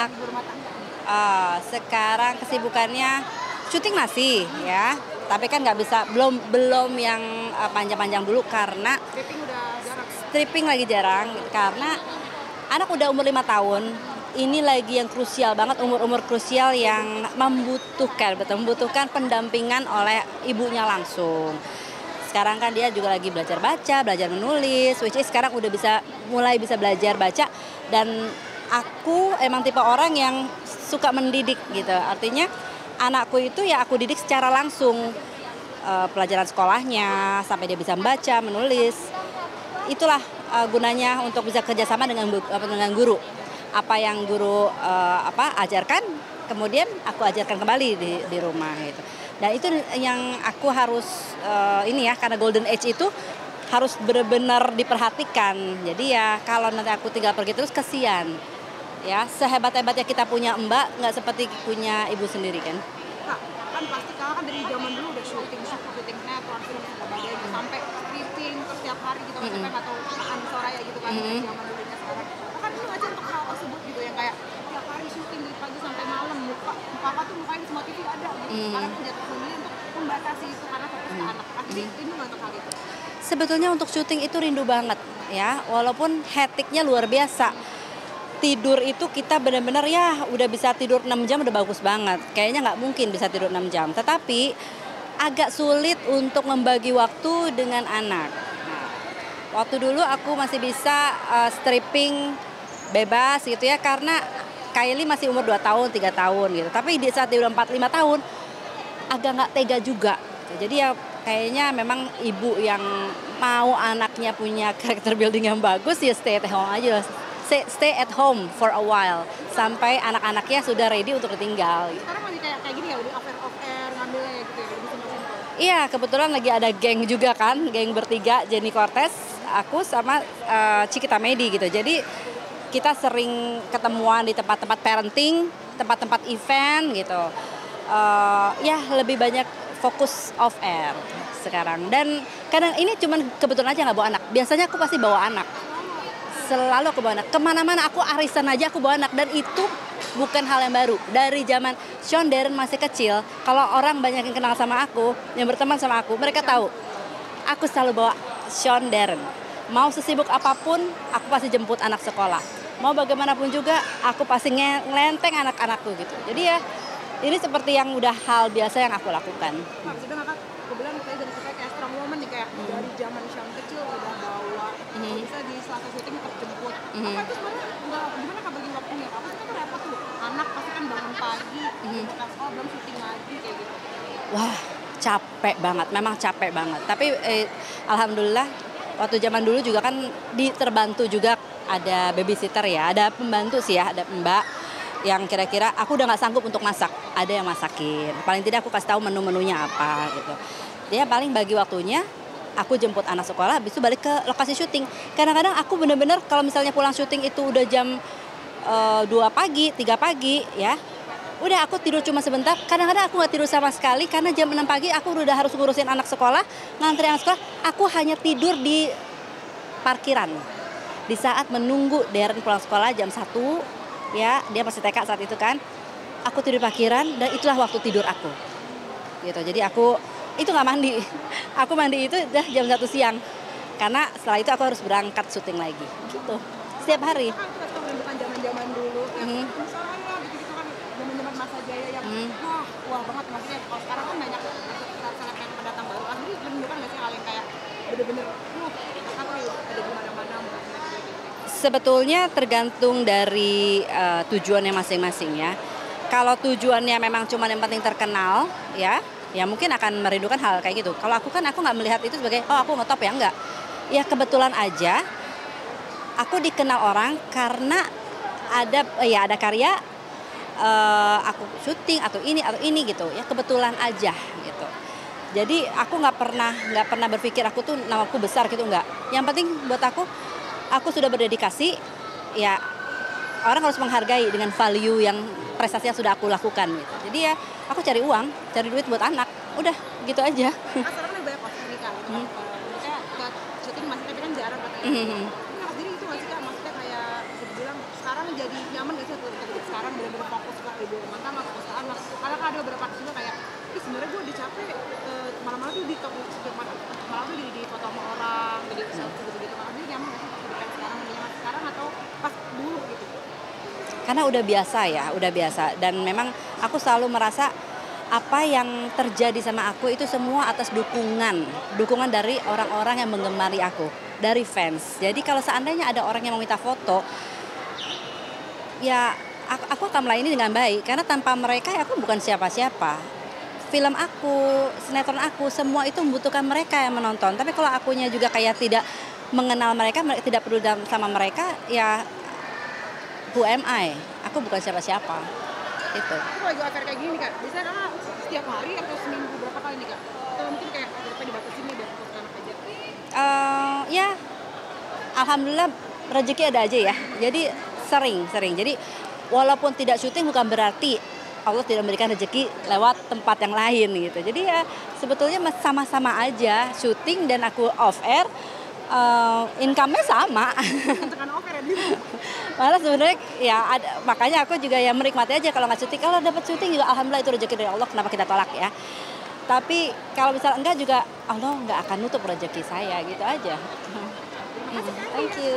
Ak Sekarang kesibukannya syuting masih ya, tapi kan nggak bisa, belum yang panjang-panjang dulu karena stripping lagi jarang karena anak udah umur 5 tahun. Ini lagi yang krusial banget, umur-umur krusial yang membutuhkan pendampingan oleh ibunya langsung. Sekarang kan dia juga lagi belajar baca, belajar menulis, which is sekarang udah mulai bisa belajar baca, dan aku emang tipe orang yang suka mendidik gitu. Artinya anakku itu ya aku didik secara langsung, pelajaran sekolahnya sampai dia bisa membaca, menulis. Itulah gunanya untuk bisa kerjasama dengan guru. Apa yang guru ajarkan, kemudian aku ajarkan kembali di rumah gitu. Dan itu yang aku harus karena golden age itu harus benar-benar diperhatikan. Jadi ya kalau nanti aku tinggal pergi terus kasihan. Ya, sehebat-hebatnya kita punya mbak, nggak seperti punya ibu sendiri kan. Kak, kan pasti kakak kan dari zaman dulu udah syuting sinetron, film dan sebagainya, sampai stripping setiap hari gitu, sampai nggak tahu Aan Soraya gitu kan, dari zaman dulu dan sekarang. Kakak dulu aja untuk hal tersebut gitu, yang kayak tiap hari syuting dari pagi sampai malam, kakak tuh mukanya di semua TV ada gitu. Sekarang kan jatuh sendiri untuk membatasi itu karena fokus ke anak. Akhirnya ini nggak untuk hal itu. Sebetulnya untuk syuting itu rindu banget ya, walaupun hektiknya luar biasa. Tidur itu kita benar-benar ya udah bisa tidur 6 jam udah bagus banget. Kayaknya nggak mungkin bisa tidur 6 jam. Tetapi agak sulit untuk membagi waktu dengan anak. Nah, waktu dulu aku masih bisa stripping bebas gitu ya, karena Kylie masih umur 2 tahun, 3 tahun gitu. Tapi di saat dia udah 4-5 tahun agak nggak tega juga. Jadi ya kayaknya memang ibu yang mau anaknya punya karakter building yang bagus ya stay at home aja. Stay at home for a while sampai anak-anaknya sudah ready untuk ditinggal. Sekarang masih kayak gini ya, udah off air ngambilnya gitu ya, lebih simpel-simpel. Iya, kebetulan lagi ada geng juga kan, geng bertiga, Jenny Cortez, aku sama Cikita Medi gitu. Jadi kita sering ketemuan di tempat-tempat parenting, tempat-tempat event gitu. Ya lebih banyak fokus off air sekarang. Dan kadang ini cuman kebetulan aja nggak bawa anak. Biasanya aku pasti bawa anak. Selalu aku bawa anak. Kemana-mana aku arisan aja aku bawa anak. Dan itu bukan hal yang baru. Dari zaman Sean Darren masih kecil, kalau orang banyak yang kenal sama aku, yang berteman sama aku, mereka tahu. Aku selalu bawa Sean Darren. Mau sesibuk apapun, aku pasti jemput anak sekolah. Mau bagaimanapun juga, aku pasti ngelenteng anak-anakku gitu. Jadi ya, ini seperti yang udah hal biasa yang aku lakukan. Maksudnya aku bilang saya jadi suka kayak strong woman nih, kayak dari zaman Sean kecil udah bawa, bisa di selasa syuting tetap jemput. Apa itu sebenarnya gimana kak bagi waktunya? Apa sih kan repot tuh, anak pasti kan bangun pagi, ke sekolah belum syuting lagi kayak gitu. Wah, capek banget, memang capek banget. Tapi alhamdulillah waktu zaman dulu juga kan terbantu juga ada babysitter ya, ada pembantu sih ya, ada mbak yang kira-kira aku udah nggak sanggup untuk masak, ada yang masakin. Paling tidak aku kasih tahu menu-menunya apa gitu. Dia paling bagi waktunya, aku jemput anak sekolah, habis itu balik ke lokasi syuting. Kadang-kadang aku bener-bener kalau misalnya pulang syuting itu udah jam 2 pagi, 3 pagi ya, udah aku tidur cuma sebentar. Kadang-kadang aku nggak tidur sama sekali karena jam 6 pagi aku udah harus ngurusin anak sekolah, ngantri anak sekolah. Aku hanya tidur di parkiran. Di saat menunggu Darren pulang sekolah jam 1, ya dia masih TK saat itu kan, aku tidur parkiran dan itulah waktu tidur aku gitu. Jadi aku itu nggak mandi, aku mandi itu udah jam 1 siang karena setelah itu aku harus berangkat syuting lagi gitu setiap hari. Kan itu bukan zaman dulu yang misalnya gitu kan, zaman masa jaya yang wah banget, maksudnya kalau sekarang kan banyak seleb yang pendatang baru, akhirnya menunjukkan nggak sih hal yang kayak bener-bener kakak tuh ada di mana-mana gitu. Sebetulnya tergantung dari tujuannya masing-masing ya. Kalau tujuannya memang cuma yang penting terkenal ya mungkin akan merindukan hal kayak gitu. Kalau aku kan aku nggak melihat itu sebagai aku ngetop ya, enggak. Ya kebetulan aja aku dikenal orang karena ada karya aku syuting atau ini gitu ya, kebetulan aja gitu. Jadi aku nggak pernah berpikir aku tuh namaku besar gitu, enggak. Yang penting buat aku sudah berdedikasi, ya orang harus menghargai dengan value yang prestasi yang sudah aku lakukan gitu. Jadi ya aku cari uang, cari duit buat anak, udah gitu aja. Sekarang kan banyak poster nikah gitu kan, maksudnya buat syuting masih tapi kan jarang katanya. Ini harus diri itu nggak sih kak, maksudnya kayak bisa dibilang sekarang jadi nyaman nggak sih untuk sekarang sekarang benar-benar fokus ke ibu rumah tangga, fokus ke anak. Karena kan ada beberapa artis juga kayak, sebenarnya gue udah capek malam-malam tuh malam tuh di foto sama orang, jadi selfie gitu-gitu. Makanya dia nyaman nggak sih kehidupan sekarang, lebih nyaman sekarang atau pas dulu gitu? Karena udah biasa ya, udah biasa. Dan memang aku selalu merasa apa yang terjadi sama aku itu semua atas dukungan dari orang-orang yang menggemari aku, dari fans. Jadi kalau seandainya ada orang yang meminta foto, ya aku akan melayani dengan baik. Karena tanpa mereka ya aku bukan siapa-siapa. Film aku, sinetron aku, semua itu membutuhkan mereka yang menonton. Tapi kalau akunya juga kayak tidak mengenal mereka, tidak peduli sama mereka, ya who am I? Aku bukan siapa-siapa. Itu. Itu lagi affair kayak gini Kak, biasanya Kakak setiap hari atau seminggu berapa kali nih Kak? Atau mungkin kayak berapa dibatasin nih biar fokus ke anak aja? Ya, alhamdulillah rezeki ada aja ya. Jadi sering. Jadi walaupun tidak syuting bukan berarti Allah tidak memberikan rezeki lewat tempat yang lain gitu. Jadi ya sebetulnya sama-sama aja syuting dan aku off air, income-nya sama. Tekan offer ya dia. Malah sebenarnya ya makanya aku juga ya menikmati aja kalau nggak syuting. Kalau dapat syuting juga alhamdulillah itu rezeki dari Allah, kenapa kita tolak ya. Tapi kalau misalnya enggak juga Allah nggak akan nutup rezeki saya gitu aja. Terima kasih Kak. Thank you.